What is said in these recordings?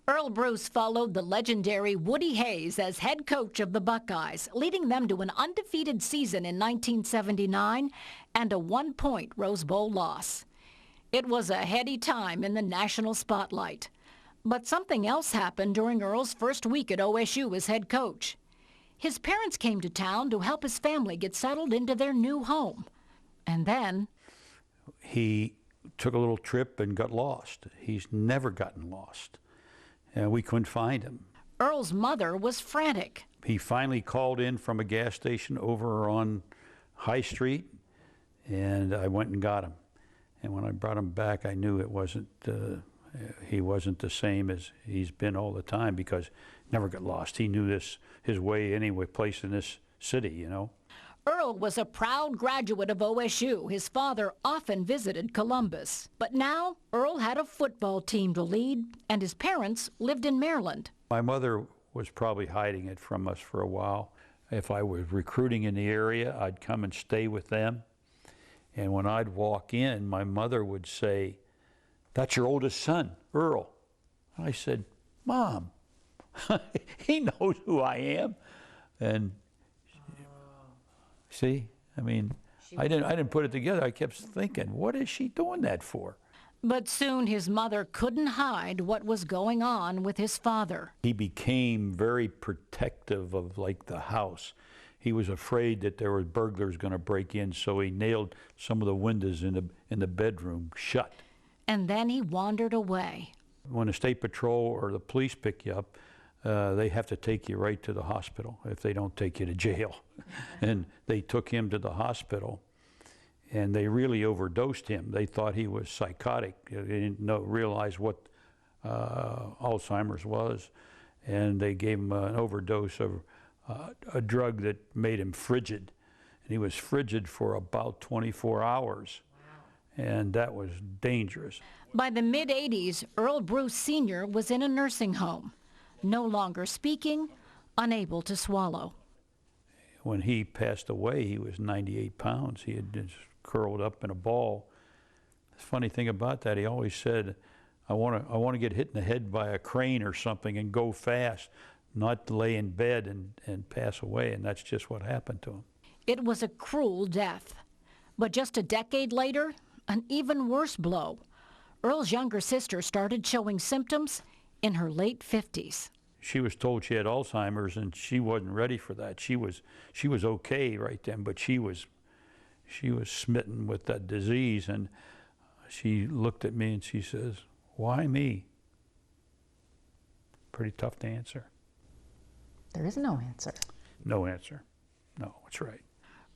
Earle Bruce followed the legendary Woody Hayes as head coach of the Buckeyes, leading them to an undefeated season in 1979 and a one-point Rose Bowl loss. It was a heady time in the national spotlight. But something else happened during Earle's first week at OSU as head coach. His parents came to town to help his family get settled into their new home. And then he took a little trip and got lost. He's never gotten lost. And we couldn't find him. Earle's mother was frantic. He finally called in from a gas station over on High Street, and I went and got him. And when I brought him back, I knew he wasn't the same as he's been all the time, because he never got lost. He knew his way any place in this city, you know. Earle was a proud graduate of OSU. His father often visited Columbus. But now, Earle had a football team to lead, and his parents lived in Maryland. My mother was probably hiding it from us for a while. If I was recruiting in the area, I'd come and stay with them. And when I'd walk in, my mother would say, "That's your oldest son, Earle." I said, "Mom, he knows who I am." And see, I mean, I didn't put it together. I kept thinking, what is she doing that for? But soon his mother couldn't hide what was going on with his father. He became very protective of, like, the house. He was afraid that there were burglars going to break in, so he nailed some of the windows in the bedroom shut. And then he wandered away. When the state patrol or the police pick you up, they have to take you right to the hospital if they don't take you to jail. And they took him to the hospital, and they really overdosed him. They thought he was psychotic. They didn't realize what Alzheimer's was, and they gave him an overdose of a drug that made him frigid. And he was frigid for about 24 hours. Wow. And that was dangerous. By the mid-'80s, Earle Bruce Sr. was in a nursing home, no longer speaking, unable to swallow. When he passed away, he was 98 pounds. He had just curled up in a ball. The funny thing about that, he always said, I want to get hit in the head by a crane or something and go fast, not lay in bed and pass away, and that's just what happened to him. It was a cruel death. But just a decade later, an even worse blow. Earle's younger sister started showing symptoms in her late 50s. She was told she had Alzheimer's, and she wasn't ready for that. She was okay right then, but she was smitten with that disease, and she looked at me and she says, "Why me?" Pretty tough to answer. There is no answer. No answer. No, that's right.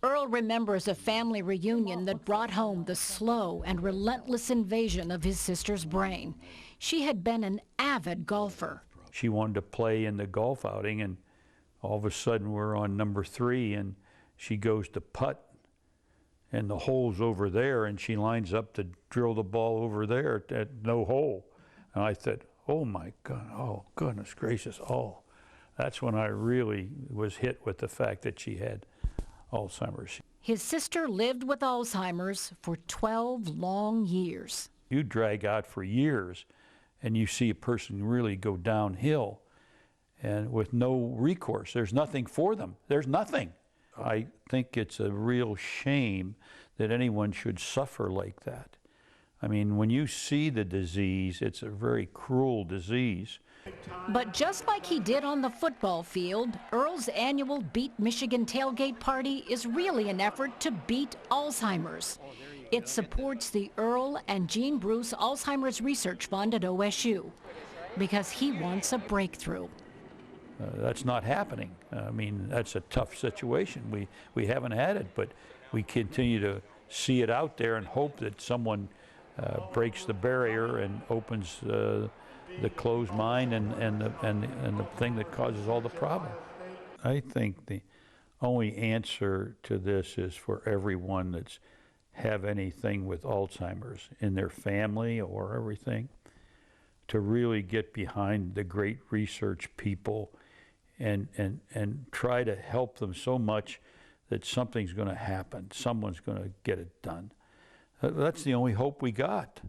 Earle remembers a family reunion that brought home the slow and relentless invasion of his sister's brain. She had been an avid golfer. She wanted to play in the golf outing, and all of a sudden we're on number 3, and she goes to putt, and the hole's over there, and she lines up to drill the ball over there at no hole. And I said, "Oh my God, oh goodness gracious, oh." That's when I really was hit with the fact that she had Alzheimer's. His sister lived with Alzheimer's for 12 long years. You drag out for years, and you see a person really go downhill, and with no recourse. There's nothing for them. There's nothing. I think it's a real shame that anyone should suffer like that. I mean, when you see the disease, it's a very cruel disease. But just like he did on the football field, Earle's annual Beat Michigan tailgate party is really an effort to beat Alzheimer's. It supports the Earle and Jean Bruce Alzheimer's Research Fund at OSU because he wants a breakthrough. That's not happening. I mean, that's a tough situation. We haven't had it, but we continue to see it out there and hope that someone breaks the barrier and opens the closed mind and the thing that causes all the problem. I think the only answer to this is for everyone that's have anything with Alzheimer's in their family or everything, to really get behind the great research people and try to help them so much that something's going to happen. Someone's going to get it done. That's the only hope we got.